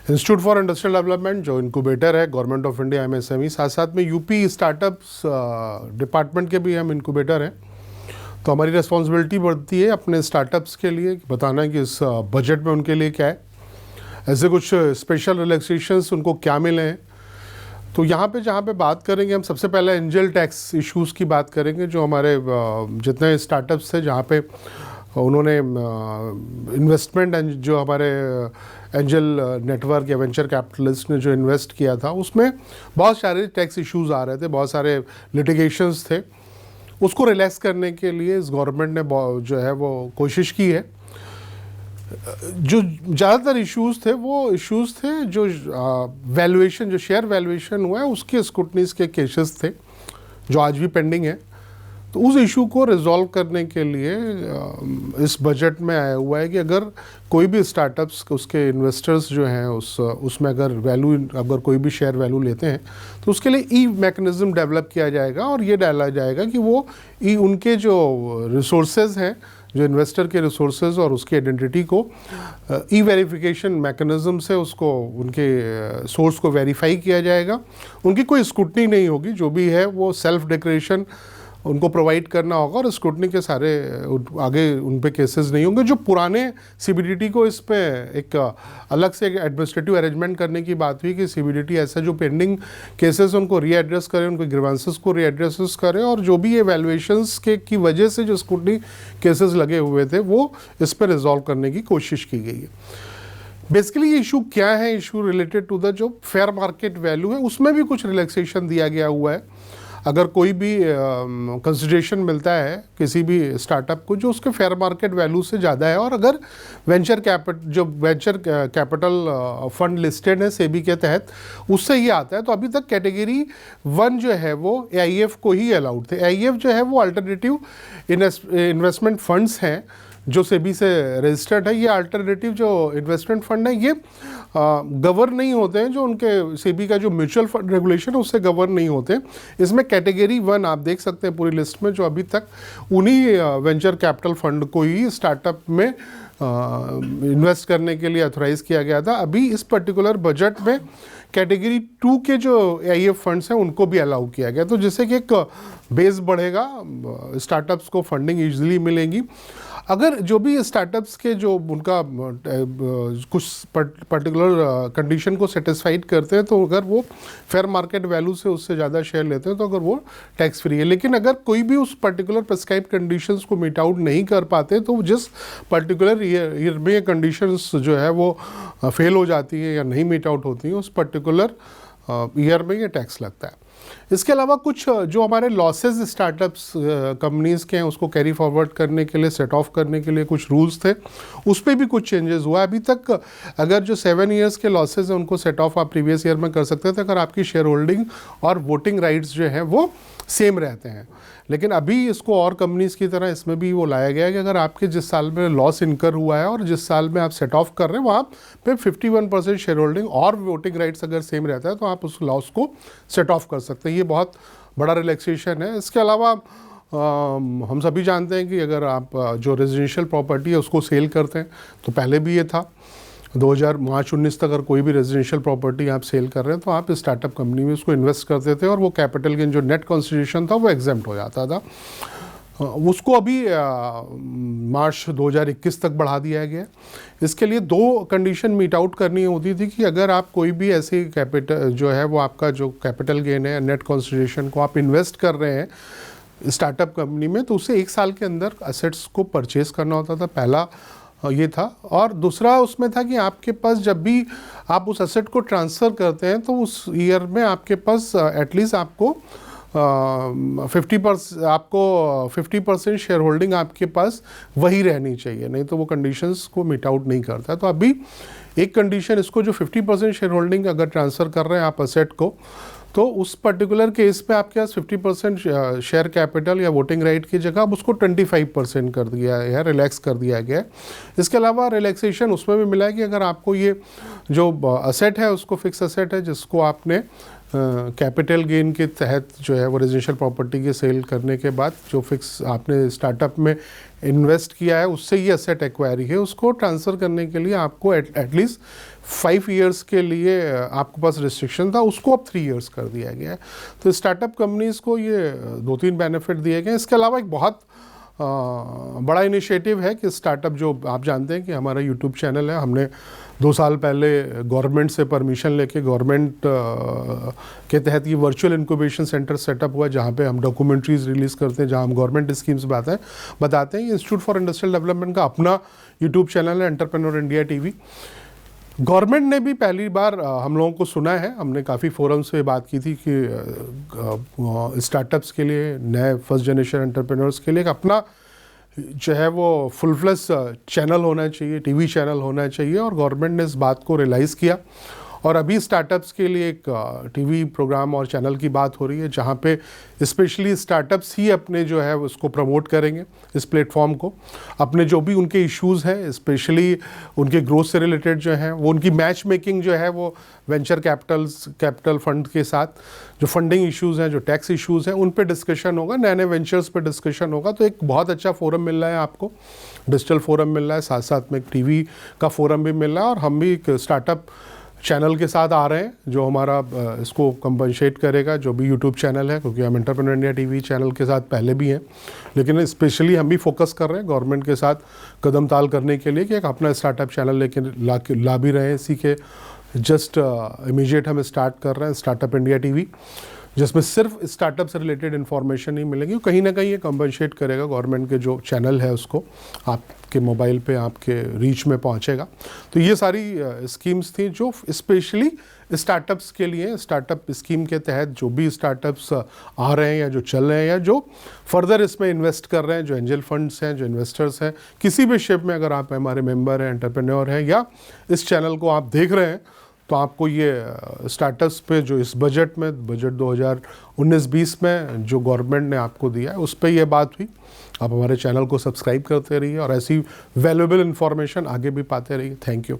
Institute for industrial development जो incubator है government of India MSME, साथ साथ में यूपी स्टार्टअप्स डिपार्टमेंट के भी हम इनक्यूबेटर हैं। तो हमारी रिस्पॉन्सिबिलिटी बढ़ती है अपने स्टार्टअप्स के लिए बताना कि इस बजट में उनके लिए क्या है, ऐसे कुछ स्पेशल रिलैक्सेशंस उनको क्या मिले हैं। तो यहाँ पे जहाँ पे बात करेंगे हम सबसे पहले एंजल टैक्स इश्यूज़ की बात करेंगे। जो हमारे जितने स्टार्टअप्स थे जहाँ पे उन्होंने इन्वेस्टमेंट जो हमारे एंजल नेटवर्क या वेंचर कैपिटलिस्ट ने जो इन्वेस्ट किया था उसमें बहुत सारे टैक्स इश्यूज़ आ रहे थे, बहुत सारे लिटिगेशंस थे। उसको रिलैक्स करने के लिए इस गवर्नमेंट ने जो है वो कोशिश की है। जो ज़्यादातर इश्यूज़ थे वो इश्यूज़ थे जो वैल्यूएशन, जो शेयर वैल्यूएशन हुआ है उसके स्क्रूटनीज के केसेस थे जो आज भी पेंडिंग है। तो उस इशू को रिजॉल्व करने के लिए इस बजट में आया हुआ है कि अगर कोई भी स्टार्टअप्स उसके इन्वेस्टर्स जो हैं उसमें अगर कोई भी शेयर वैल्यू लेते हैं तो उसके लिए ई मैकेनिज़्म डेवलप किया जाएगा और ये डाला जाएगा कि वो उनके जो रिसोर्सेज हैं, जो इन्वेस्टर के रिसोर्सेज और उसकी आइडेंटिटी को ई वेरिफिकेशन मैकेनिज़्म से उसको उनके सोर्स को वेरीफाई किया जाएगा। उनकी कोई स्क्रूटनी नहीं होगी, जो भी है वो सेल्फ डिक्लेरेशन उनको प्रोवाइड करना होगा और स्क्रूटनी के सारे आगे उन पे केसेस नहीं होंगे। जो पुराने सीबीडीटी को इस पे एक अलग से एक एडमिनिस्ट्रेटिव अरेंजमेंट करने की बात हुई कि सीबीडीटी ऐसा जो पेंडिंग केसेस उनको रीएड्रेस करे, उनके ग्रीवेंसेस को रीएड्रेस करे और जो भी एवैल्यूएशंस की वजह से जो स्क्रूटनी केसेस लगे हुए थे वो इस पर रिजॉल्व करने की कोशिश की गई है। बेसिकली ये इशू क्या है, इशू रिलेटेड टू द जो फेयर मार्केट वैल्यू है उसमें भी कुछ रिलैक्सेशन दिया गया हुआ है। अगर कोई भी कंसिडरेशन मिलता है किसी भी स्टार्टअप को जो उसके फेयर मार्केट वैल्यू से ज़्यादा है और अगर वेंचर कैपिटल फंड लिस्टेड है सेबी के तहत उससे ही आता है, तो अभी तक कैटेगरी 1 जो है वो AIF को ही अलाउड थे। AIF जो है वो अल्टरनेटिव इन्वेस्टमेंट फंड्स हैं जो सेबी से रजिस्टर्ड है। ये अल्टरनेटिव जो इन्वेस्टमेंट फंड है ये गवर्न नहीं होते हैं, जो उनके सेबी का जो म्यूचुअल फंड रेगुलेशन है उससे गवर्न नहीं होते। इसमें कैटेगरी 1 आप देख सकते हैं पूरी लिस्ट में, जो अभी तक उन्हीं वेंचर कैपिटल फंड को ही स्टार्टअप में इन्वेस्ट करने के लिए ऑथराइज़ किया गया था। अभी इस पर्टिकुलर बजट में कैटेगरी 2 के जो AIF फंड्स हैं उनको भी अलाउ किया गया, तो जिससे कि एक बेस बढ़ेगा, स्टार्टअप्स को फंडिंग ईजिली मिलेगी। अगर जो भी स्टार्टअप्स के जो उनका कुछ पर्टिकुलर कंडीशन को सेटिस्फाइड करते हैं तो अगर वो फेयर मार्केट वैल्यू से उससे ज़्यादा शेयर लेते हैं तो अगर वो टैक्स फ्री है। लेकिन अगर कोई भी उस पर्टिकुलर प्रिस्क्राइब कंडीशंस को मीट आउट नहीं कर पाते तो जिस पर्टिकुलर ईयर में ये कंडीशंस जो है वो फेल हो जाती है या नहीं मीट आउट होती हैं उस पर्टिकुलर ईयर में ये टैक्स लगता है। इसके अलावा कुछ जो हमारे लॉसेस स्टार्टअप्स कंपनीज़ के हैं उसको कैरी फॉरवर्ड करने के लिए, सेट ऑफ करने के लिए कुछ रूल्स थे, उस पर भी कुछ चेंजेस हुआ। अभी तक अगर जो 7 ईयर्स के लॉसेस हैं उनको सेट ऑफ आप प्रीवियस ईयर में कर सकते थे अगर आपकी शेयर होल्डिंग और वोटिंग राइट्स जो हैं वो सेम रहते हैं। लेकिन अभी इसको और कंपनीज़ की तरह इसमें भी वो लाया गया है कि अगर आपके जिस साल में लॉस इनकर हुआ है और जिस साल में आप सेट ऑफ कर रहे हैं वहाँ पे 51% शेयर होल्डिंग और वोटिंग राइट्स अगर सेम रहता है तो आप उस लॉस को सेट ऑफ कर सकते हैं। ये बहुत बड़ा रिलैक्सेशन है। इसके अलावा हम सभी जानते हैं कि अगर आप जो रेजिडेंशियल प्रॉपर्टी है उसको सेल करते हैं तो पहले भी ये था 2019 तक अगर कोई भी रेजिडेंशियल प्रॉपर्टी आप सेल कर रहे हैं तो आप स्टार्टअप कंपनी में उसको इन्वेस्ट करते थे और वो कैपिटल गेन जो नेट कंसिडरेशन था वो एग्जेम्प्ट हो जाता था। उसको अभी मार्च 2021 तक बढ़ा दिया गया। इसके लिए 2 कंडीशन मीट आउट करनी होती थी कि अगर आप कोई भी ऐसी कैपिटल जो है वो आपका जो कैपिटल गेन है नेट कंसिडरेशन को आप इन्वेस्ट कर रहे हैं स्टार्टअप कंपनी में तो उसे 1 साल के अंदर असेट्स को परचेज करना होता था। पहला ये था। और दूसरा उसमें था कि आपके पास जब भी आप उस एसेट को ट्रांसफ़र करते हैं तो उस ईयर में आपके पास एटलीस्ट आपको 50% शेयर होल्डिंग आपके पास वही रहनी चाहिए, नहीं तो वो कंडीशंस को मीट आउट नहीं करता। तो अभी एक कंडीशन इसको जो 50% शेयर होल्डिंग अगर ट्रांसफ़र कर रहे हैं आप एसेट को तो उस पर्टिकुलर केस पे आपके पास 50% शेयर कैपिटल या वोटिंग राइट की जगह अब उसको 25% कर दिया है, रिलैक्स कर दिया गया है। इसके अलावा रिलैक्सेशन उसमें भी मिला है कि अगर आपको ये जो असेट है उसको फिक्स असेट है जिसको आपने कैपिटल गेन के तहत जो है वो रेजिडेंशियल प्रॉपर्टी के सेल करने के बाद जो फिक्स आपने स्टार्टअप में इन्वेस्ट किया है उससे ये एसेट एक्वायरी है उसको ट्रांसफ़र करने के लिए आपको एटलीस्ट 5 ईयर्स के लिए आपके पास रिस्ट्रिक्शन था, उसको अब 3 ईयर्स कर दिया गया है। तो स्टार्टअप कंपनीज़ को ये 2-3 बेनिफिट दिए गए हैं। इसके अलावा एक बहुत बड़ा इनिशिएटिव है कि स्टार्टअप, जो आप जानते हैं कि हमारा यूट्यूब चैनल है, हमने 2 साल पहले गवर्नमेंट से परमिशन लेके गवर्नमेंट के तहत ये वर्चुअल इंक्यूबेशन सेंटर सेटअप हुआ जहाँ पे हम डॉक्यूमेंट्रीज रिलीज़ करते हैं, जहाँ हम गवर्नमेंट स्कीम्स बताते हैं। ये इंस्टीट्यूट फॉर इंडस्ट्रियल डेवलपमेंट का अपना यूट्यूब चैनल है, एंटरप्रेन्योर इंडिया टीवी। गवर्नमेंट ने भी पहली बार हम लोगों को सुना है, हमने काफ़ी फोरम्स पे बात की थी कि स्टार्टअप्स के लिए, नए फर्स्ट जनरेशन एंटरप्रेन्योर्स के लिए एक अपना जो है वो फुल फ्लैश चैनल होना चाहिए, टीवी चैनल होना चाहिए, और गवर्नमेंट ने इस बात को रियलाइज़ किया और अभी स्टार्टअप्स के लिए एक टीवी प्रोग्राम और चैनल की बात हो रही है जहाँ पे स्पेशली स्टार्टअप्स ही अपने जो है उसको प्रमोट करेंगे, इस प्लेटफॉर्म को। अपने जो भी उनके इश्यूज़ हैं, स्पेशली उनके ग्रोथ से रिलेटेड जो है वो, उनकी मैच मेकिंग जो है वो वेंचर कैपिटल फंड के साथ, जो फंडिंग इश्यूज़ हैं, जो टैक्स इश्यूज़ हैं, उन पे डिस्कशन होगा, नए नए वेंचर्स पे डिस्कशन होगा। तो एक बहुत अच्छा फोरम मिल रहा है आपको, डिजिटल फोरम मिल रहा है, साथ साथ में एक टीवी का फोरम भी मिल रहा है, और हम भी एक स्टार्टअप चैनल के साथ आ रहे हैं जो हमारा इसको कंपनसेट करेगा, जो भी यूट्यूब चैनल है, क्योंकि हम एंटरप्रेन्योर इंडिया टीवी चैनल के साथ पहले भी हैं, लेकिन स्पेशली हम भी फोकस कर रहे हैं गवर्नमेंट के साथ कदम ताल करने के लिए कि एक अपना स्टार्टअप चैनल लेके ला भी रहे हैं। इसी के जस्ट इमीडिएट हम स्टार्ट कर रहे हैं स्टार्टअप इंडिया टीवी, जिसमें सिर्फ स्टार्टअप से रिलेटेड इन्फॉर्मेशन ही मिलेगी, कहीं ना कहीं ये कंपनसेट करेगा गवर्नमेंट के जो चैनल है उसको, आपके मोबाइल पे आपके रीच में पहुंचेगा। तो ये सारी स्कीम्स थी जो स्पेशली स्टार्टअप्स के लिए, स्टार्टअप स्कीम के तहत जो भी स्टार्टअप्स आ रहे हैं या जो चल रहे हैं या जो फर्दर इसमें इन्वेस्ट कर रहे हैं, जो एंजल फंड्स हैं, जो इन्वेस्टर्स हैं, किसी भी शेप में अगर आप हमारे मेंबर हैं, एंटरप्रेन्योर हैं, या इस चैनल को आप देख रहे हैं, तो आपको ये स्टार्टअप्स पे जो इस बजट 2019-20 में जो गवर्नमेंट ने आपको दिया है उस पे ये बात हुई। आप हमारे चैनल को सब्सक्राइब करते रहिए और ऐसी वैल्यूएबल इन्फॉर्मेशन आगे भी पाते रहिए। Thank you.